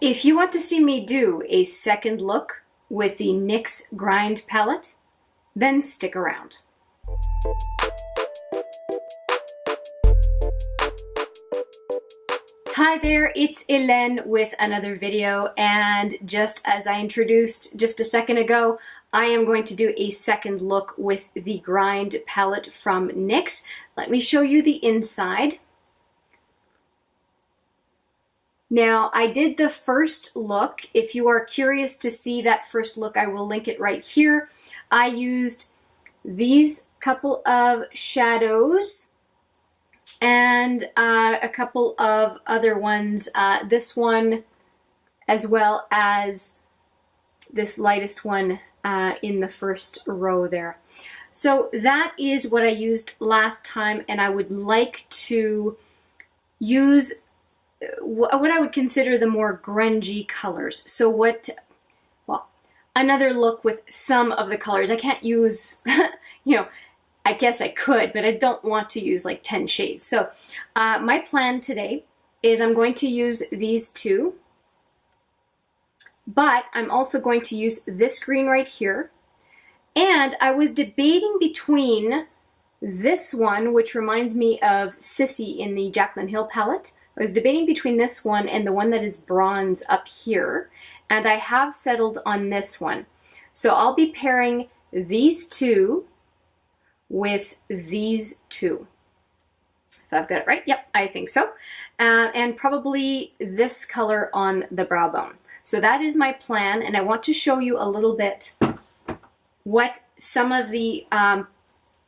If you want to see me do a second look with the NYX Grind Palette, then stick around. Hi there, it's Hélène with another video, and just as I introduced just a second ago, I am going to do a second look with the Grind Palette from NYX. Let me show you the inside. Now, I did the first look. If you are curious to see that first look, I will link it right here. I used these couple of shadows and a couple of other ones. This one as well as this lightest one in the first row there. So that is what I used last time, and I would like to use what I would consider the more grungy colors. So well, another look with some of the colors. I can't use, I guess I could, but I don't want to use like 10 shades. So my plan today is I'm going to use these two, but I'm also going to use this green right here. And I was debating between this one, which reminds me of Sissy in the Jaclyn Hill palette. I was debating between this one and the one that is bronze up here, and I have settled on this one. So I'll be pairing these two with these two. If I've got it right, yep, I think so. And probably this color on the brow bone. So that is my plan, and I want to show you a little bit what some of the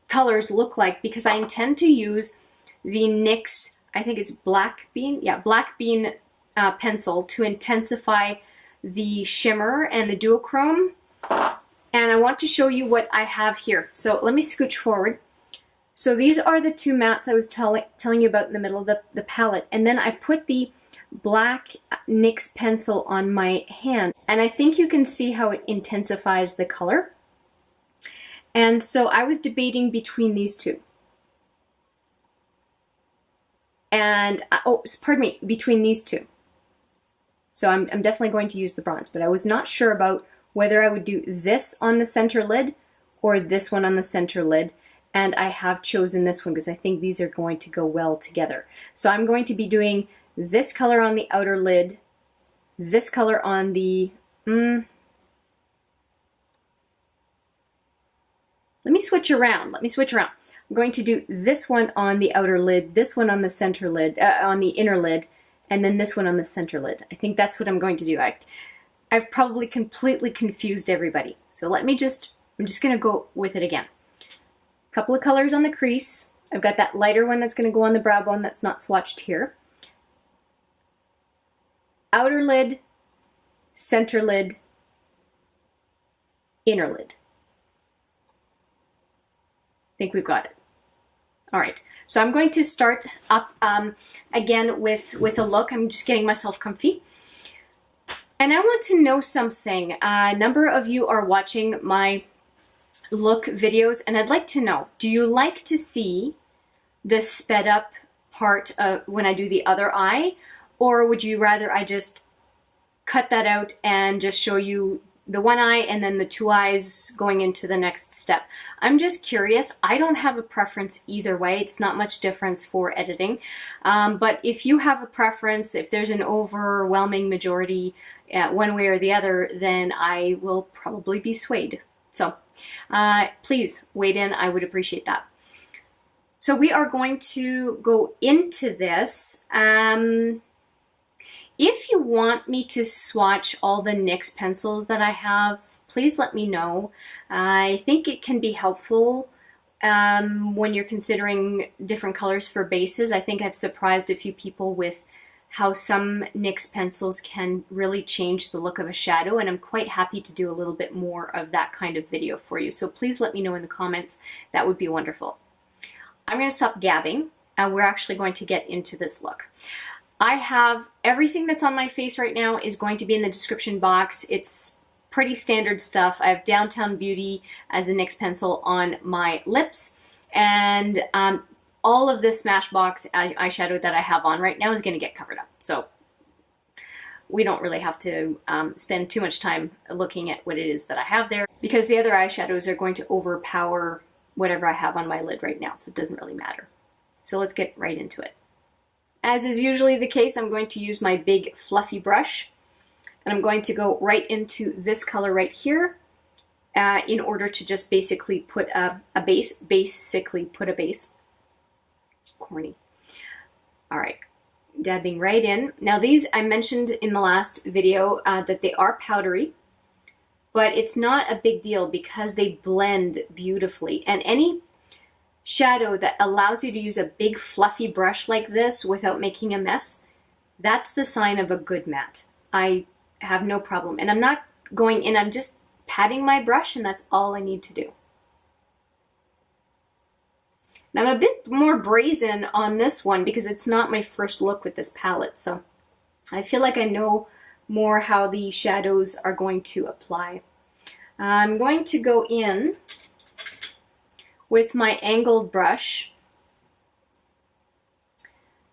colors look like, because I intend to use the NYX, I think it's Black Bean, yeah, Black Bean pencil to intensify the shimmer and the duochrome. And I want to show you what I have here. So let me scooch forward. So these are the two mattes I was telling you about in the middle of the palette. And then I put the black NYX pencil on my hand. And I think you can see how it intensifies the color. And so I was debating between these two. And, pardon me, between these two. So I'm definitely going to use the bronze, but I was not sure about whether I would do this on the center lid or this one on the center lid. And I have chosen this one because I think these are going to go well together. So I'm going to be doing this color on the outer lid, this color on the, let me switch around. I'm going to do this one on the outer lid, this one on the center lid, on the inner lid, and then this one on the center lid. I think that's what I'm going to do. I've probably completely confused everybody. So I'm just going to go with it again. A couple of colors on the crease. I've got that lighter one that's going to go on the brow bone that's not swatched here. Outer lid, center lid, inner lid. I think we've got it. All right, so I'm going to start up again with a look. I'm just getting myself comfy. And I want to know something. A number of you are watching my look videos, and I'd like to know, do you like to see the sped up part when I do the other eye? Or would you rather I just cut that out and just show you the one eye and then the two eyes going into the next step? I'm just curious. I don't have a preference either way. It's not much difference for editing. But if you have a preference, if there's an overwhelming majority one way or the other, then I will probably be swayed. So please wade in. I would appreciate that. So we are going to go into this. If you want me to swatch all the NYX pencils that I have, please let me know. I think it can be helpful when you're considering different colors for bases. I think I've surprised a few people with how some NYX pencils can really change the look of a shadow, and I'm quite happy to do a little bit more of that kind of video for you. So please let me know in the comments. That would be wonderful. I'm going to stop gabbing, and we're actually going to get into this look. I have everything that's on my face right now is going to be in the description box. It's pretty standard stuff. I have Downtown Beauty as a NYX pencil on my lips, and all of this Smashbox eyeshadow that I have on right now is going to get covered up. So we don't really have to spend too much time looking at what it is that I have there, because the other eyeshadows are going to overpower whatever I have on my lid right now, so it doesn't really matter. So let's get right into it. As is usually the case, I'm going to use my big fluffy brush, and I'm going to go right into this color right here in order to just basically put a base. Corny. All right, dabbing right in. Now these, I mentioned in the last video that they are powdery, but it's not a big deal because they blend beautifully. And any shadow that allows you to use a big fluffy brush like this without making a mess, that's the sign of a good matte. I have no problem. And I'm not going in, I'm just patting my brush, and that's all I need to do. Now I'm a bit more brazen on this one because it's not my first look with this palette, so I feel like I know more how the shadows are going to apply. I'm going to go in with my angled brush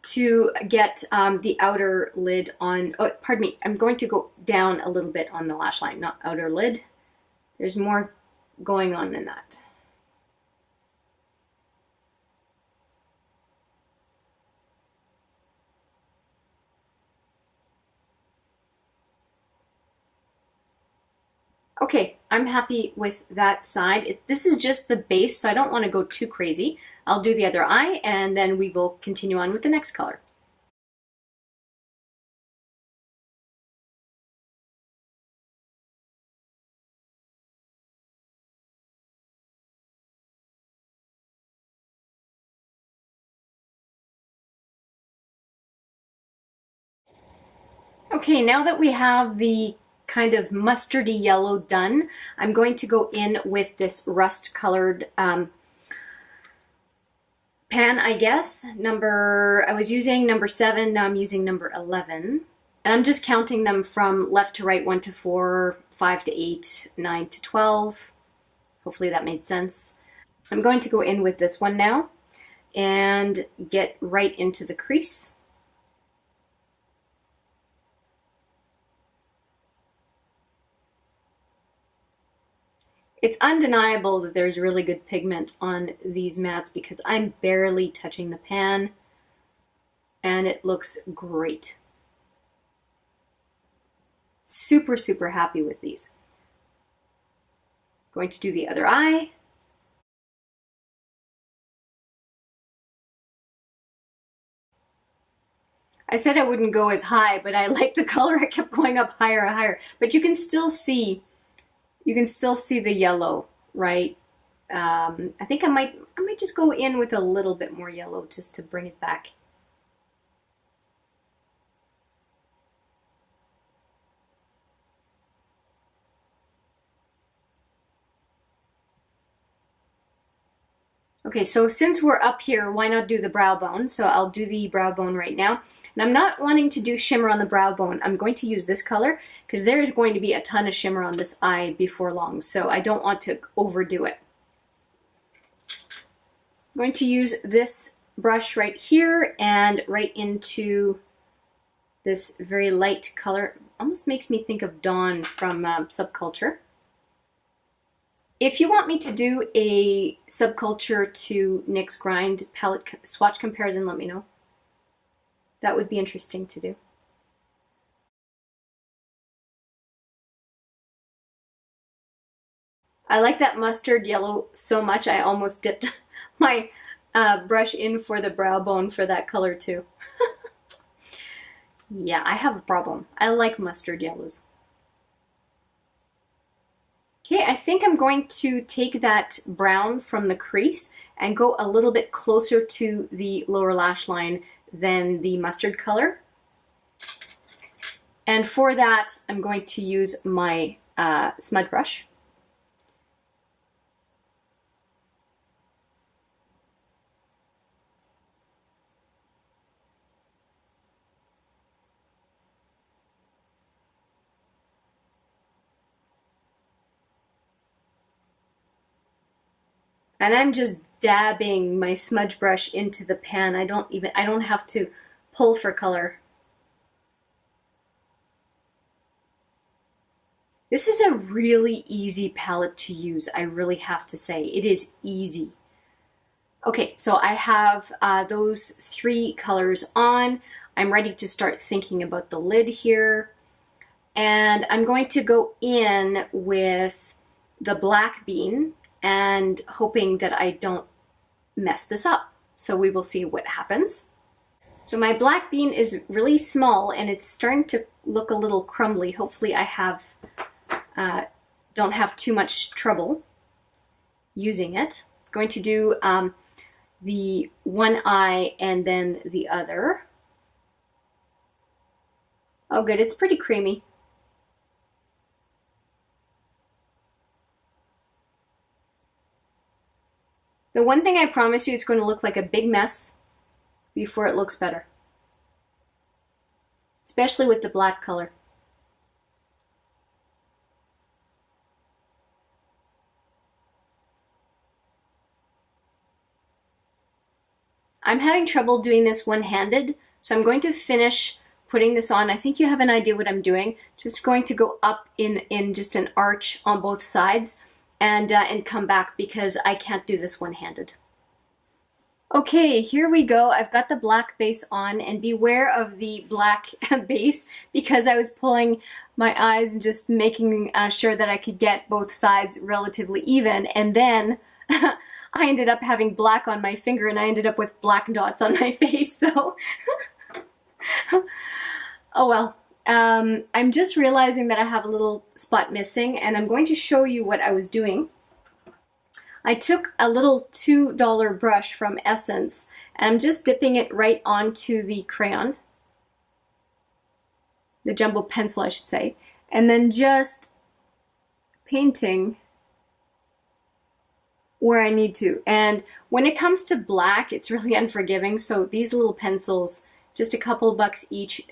to get the outer lid on, oh, pardon me, I'm going to go down a little bit on the lash line, not outer lid. There's more going on than that. Okay, I'm happy with that side. This is just the base, so I don't want to go too crazy. I'll do the other eye, and then we will continue on with the next color. Okay, now that we have the kind of mustardy yellow done, I'm going to go in with this rust colored pan, I guess. I was using number 7, now I'm using number 11. And I'm just counting them from left to right, 1 to 4, 5 to 8, 9 to 12. Hopefully that made sense. I'm going to go in with this one now and get right into the crease. It's undeniable that there's really good pigment on these mattes because I'm barely touching the pan and it looks great. Super, super happy with these. Going to do the other eye. I said I wouldn't go as high, but I like the color. I kept going up higher and higher. But you can still see the yellow, right? I think I might just go in with a little bit more yellow just to bring it back. Okay, so since we're up here, why not do the brow bone? So I'll do the brow bone right now. And I'm not wanting to do shimmer on the brow bone. I'm going to use this color because there is going to be a ton of shimmer on this eye before long, so I don't want to overdo it. I'm going to use this brush right here and right into this very light color. Almost makes me think of Dawn from Subculture. If you want me to do a Subculture to NYX Grind Palette swatch comparison, let me know. That would be interesting to do. I like that mustard yellow so much I almost dipped my brush in for the brow bone for that color too. Yeah, I have a problem. I like mustard yellows. Okay, I think I'm going to take that brown from the crease and go a little bit closer to the lower lash line than the mustard color. And for that, I'm going to use my smudge brush. And I'm just dabbing my smudge brush into the pan. I don't have to pull for color. This is a really easy palette to use, I really have to say. It is easy. Okay, so I have those 3 colors on. I'm ready to start thinking about the lid here. And I'm going to go in with the black bean and hoping that I don't mess this up. So we will see what happens. So my black bean is really small and it's starting to look a little crumbly. Hopefully I don't have too much trouble using it. I'm going to do the one eye and then the other. Oh good, it's pretty creamy. The one thing I promise you, it's going to look like a big mess before it looks better. Especially with the black color. I'm having trouble doing this one-handed, so I'm going to finish putting this on. I think you have an idea what I'm doing. Just going to go up in just an arch on both sides and come back because I can't do this one-handed. Okay, here we go. I've got the black base on, and beware of the black base because I was pulling my eyes and just making sure that I could get both sides relatively even, and then I ended up having black on my finger and I ended up with black dots on my face, so oh well. I'm just realizing that I have a little spot missing, and I'm going to show you what I was doing. I took a little $2 brush from Essence and I'm just dipping it right onto the crayon, the jumbo pencil I should say, and then just painting where I need to. And when it comes to black, it's really unforgiving, so these little pencils, just a couple bucks each,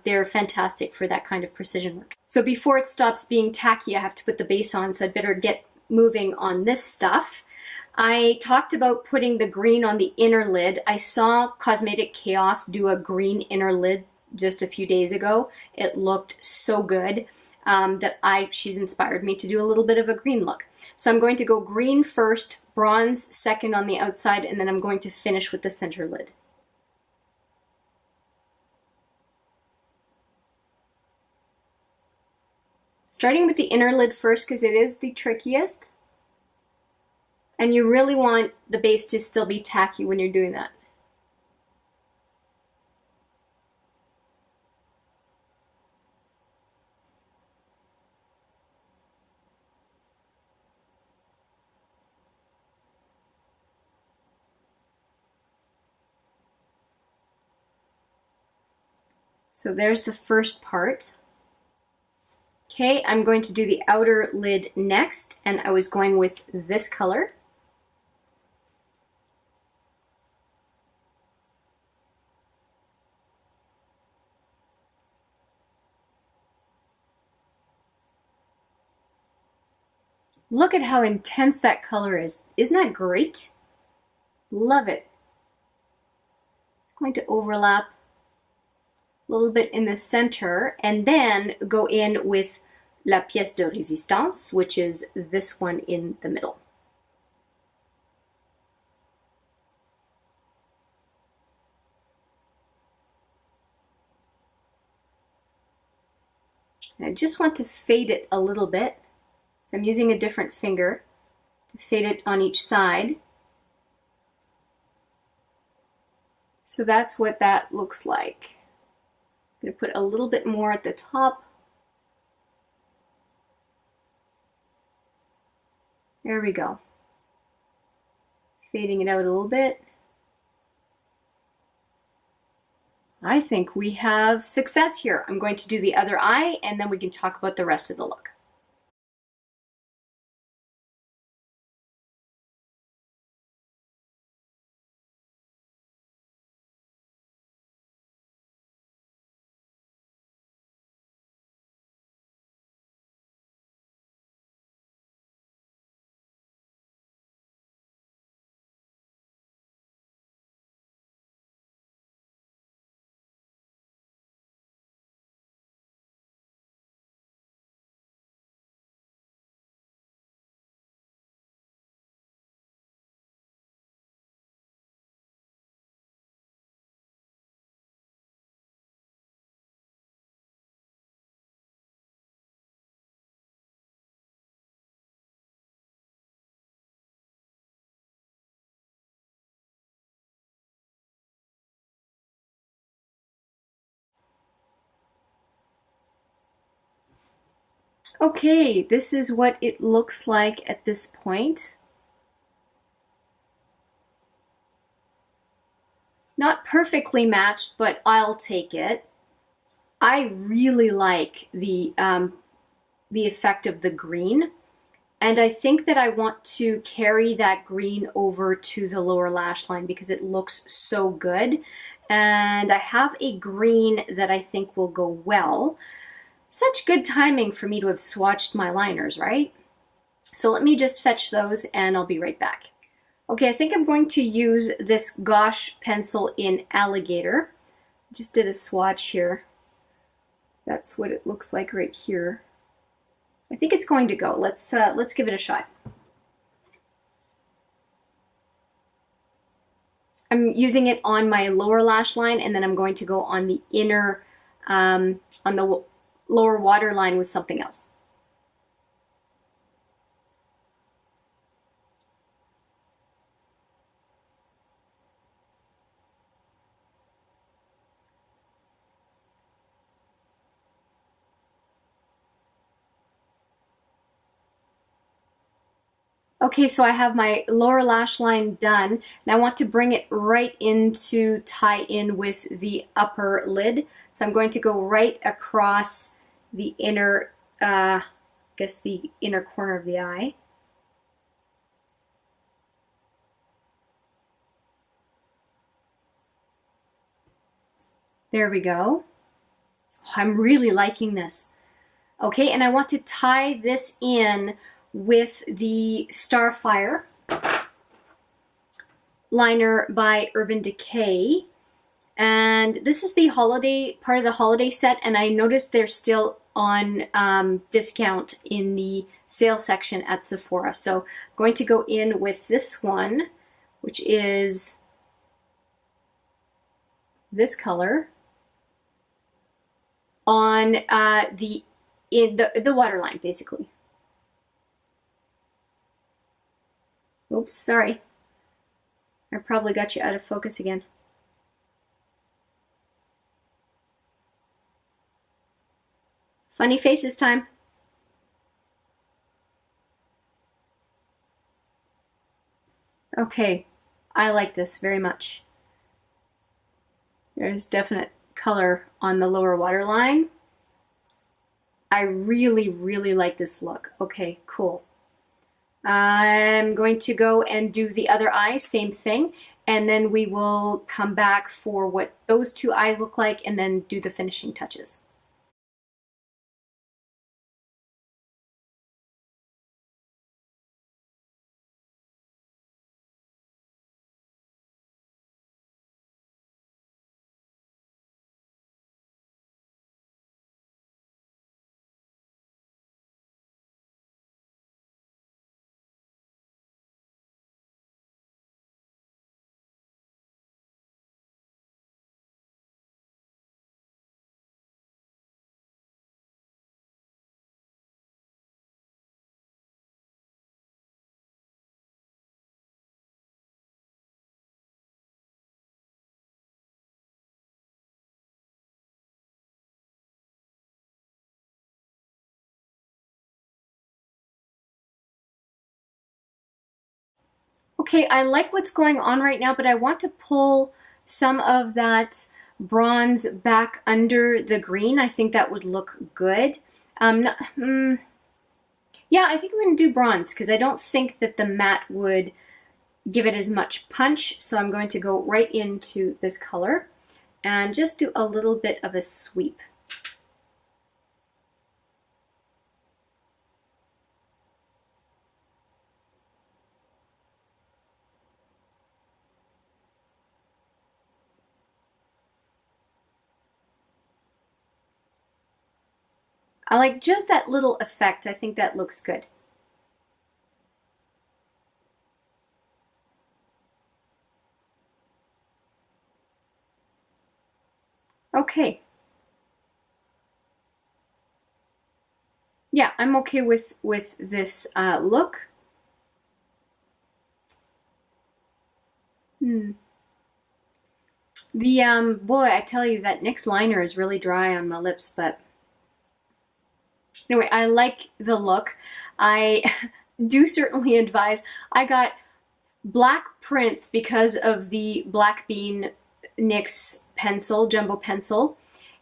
they're fantastic for that kind of precision work. So before it stops being tacky, I have to put the base on, so I'd better get moving on this stuff. I talked about putting the green on the inner lid. I saw Cosmetic Chaos do a green inner lid just a few days ago. It looked so good that she's inspired me to do a little bit of a green look. So I'm going to go green first, bronze second on the outside, and then I'm going to finish with the center lid. Starting with the inner lid first because it is the trickiest. And you really want the base to still be tacky when you're doing that. So there's the first part. Okay, I'm going to do the outer lid next, and I was going with this color. Look at how intense that color is. Isn't that great? Love it. It's going to overlap a little bit in the center and then go in with La Pièce de Résistance, which is this one in the middle. And I just want to fade it a little bit. So I'm using a different finger to fade it on each side. So that's what that looks like. I'm going to put a little bit more at the top. There we go. Fading it out a little bit. I think we have success here. I'm going to do the other eye and then we can talk about the rest of the look. Okay, this is what it looks like at this point. Not perfectly matched, but I'll take it. I really like the effect of the green, and I think that I want to carry that green over to the lower lash line because it looks so good. And I have a green that I think will go well. Such good timing for me to have swatched my liners, right? So let me just fetch those and I'll be right back. Okay, I think I'm going to use this Gouache pencil in Alligator. Just did a swatch here. That's what it looks like right here. I think it's going to go. Let's give it a shot. I'm using it on my lower lash line, and then I'm going to go on the inner, on the lower waterline with something else. Okay, so I have my lower lash line done, and I want to bring it right in to tie in with the upper lid. So I'm going to go right across the inner, I guess the inner corner of the eye. There we go. Oh, I'm really liking this. Okay, and I want to tie this in with the Starfire liner by Urban Decay. And this is the holiday, part of the holiday set, and I noticed they're still on discount in the sale section at Sephora. So I'm going to go in with this one, which is this color, on the waterline, basically. Oops, sorry. I probably got you out of focus again. Funny faces time. Okay, I like this very much. There's definite color on the lower waterline. I really, really like this look. Okay, cool. I'm going to go and do the other eye, same thing, and then we will come back for what those two eyes look like and then do the finishing touches. Okay, I like what's going on right now, but I want to pull some of that bronze back under the green. I think that would look good. Yeah, I think I'm going to do bronze because I don't think that the matte would give it as much punch. So I'm going to go right into this color and just do a little bit of a sweep. I like just that little effect. I think that looks good. Okay. Yeah, I'm okay with this look. The boy, I tell you, that NYX liner is really dry on my lips, but Anyway, I like the look. I do certainly advise. I got black prints because of the Black Bean NYX pencil, jumbo pencil.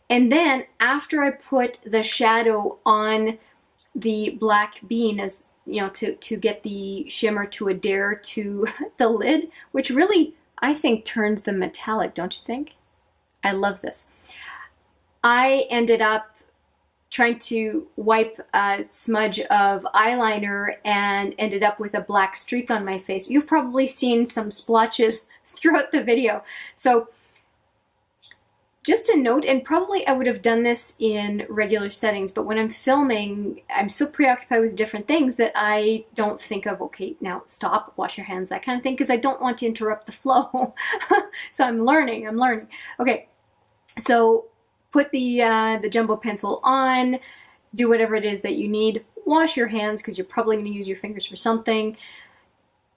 And then after I put the shadow on the Black Bean, as you know, to get the shimmer to adhere to the lid, which really, I think, turns them metallic, don't you think? I love this. I ended up trying to wipe a smudge of eyeliner and ended up with a black streak on my face. You've probably seen some splotches throughout the video. So just a note, and probably I would have done this in regular settings, but when I'm filming, I'm so preoccupied with different things that I don't think of, okay, now stop, wash your hands, that kind of thing, because I don't want to interrupt the flow. So I'm learning. Okay, so put the jumbo pencil on, do whatever it is that you need, wash your hands because you're probably going to use your fingers for something.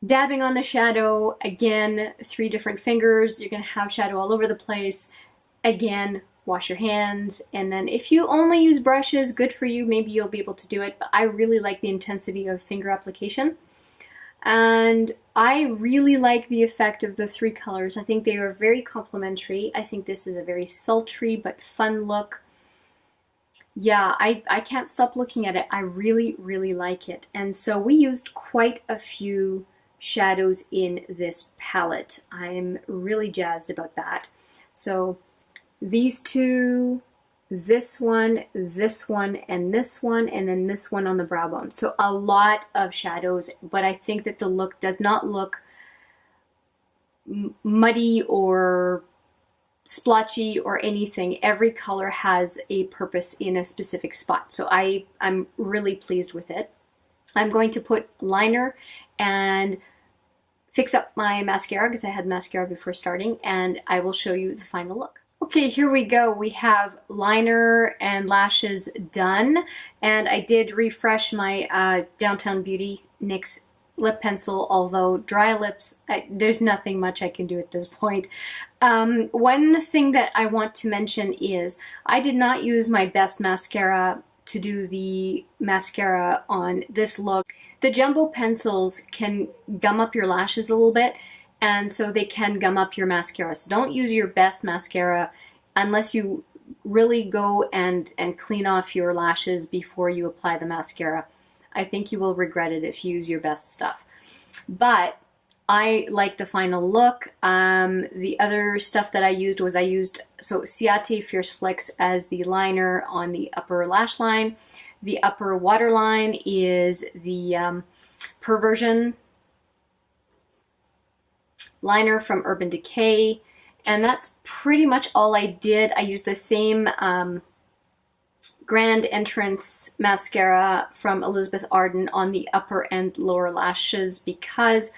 Dabbing on the shadow, again, 3 different fingers, you're going to have shadow all over the place. Again, wash your hands, and then if you only use brushes, good for you, maybe you'll be able to do it, but I really like the intensity of finger application. And I really like the effect of the 3 colors. I think they are very complementary. I think this is a very sultry but fun look. Yeah, I can't stop looking at it. I really, really like it. And so we used quite a few shadows in this palette. I'm really jazzed about that. So these 2, this one, and this one, and then this one on the brow bone. So a lot of shadows, but I think that the look does not look muddy or splotchy or anything. Every color has a purpose in a specific spot. So I'm really pleased with it. I'm going to put liner and fix up my mascara because I had mascara before starting, and I will show you the final look. Okay, here we go. We have liner and lashes done, and I did refresh my Downtown Beauty NYX lip pencil, although dry lips, there's nothing much I can do at this point. One thing that I want to mention is I did not use my best mascara to do the mascara on this look. The jumbo pencils can gum up your lashes a little bit, and so they can gum up your mascara. So don't use your best mascara unless you really go and clean off your lashes before you apply the mascara. I think you will regret it if you use your best stuff. But I like the final look. The other stuff that I used was Ciaté Fierce Flicks as the liner on the upper lash line. The upper waterline is the Perversion liner from Urban Decay, and that's pretty much all I did. I used the same Grand Entrance mascara from Elizabeth Arden on the upper and lower lashes because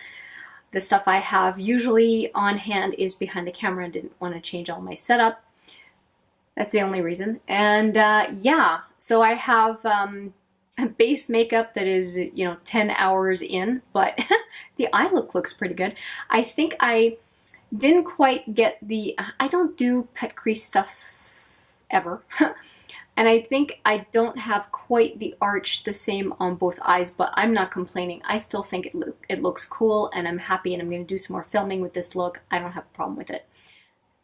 the stuff I have usually on hand is behind the camera and didn't want to change all my setup. That's the only reason. And yeah, so I have a base makeup that is, 10 hours in, but the eye look looks pretty good. I think I didn't quite get I don't do cut crease stuff ever. And I think I don't have quite the arch the same on both eyes, but I'm not complaining. I still think it looks cool, and I'm happy, and I'm going to do some more filming with this look. I don't have a problem with it.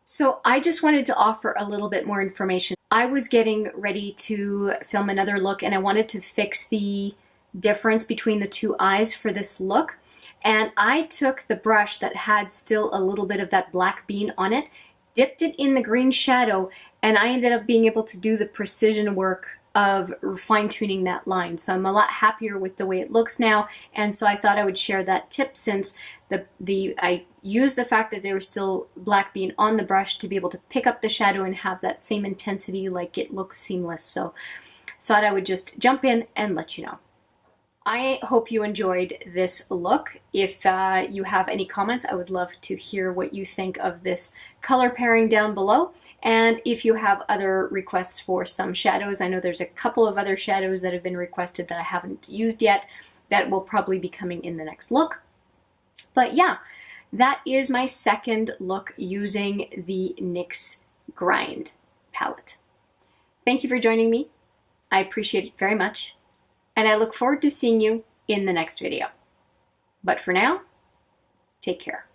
So I just wanted to offer a little bit more information. I was getting ready to film another look, and I wanted to fix the difference between the 2 eyes for this look. And I took the brush that had still a little bit of that Black Bean on it, dipped it in the green shadow, and I ended up being able to do the precision work of fine-tuning that line. So I'm a lot happier with the way it looks now, and so I thought I would share that tip since I used the fact that there was still Black Bean on the brush to be able to pick up the shadow and have that same intensity, like it looks seamless. So thought I would just jump in and let you know. I hope you enjoyed this look. If you have any comments, I would love to hear what you think of this color pairing down below. And if you have other requests for some shadows, I know there's a couple of other shadows that have been requested that I haven't used yet that will probably be coming in the next look. But yeah, that is my second look using the NYX Grind Palette. Thank you for joining me. I appreciate it very much, and I look forward to seeing you in the next video. But for now, take care.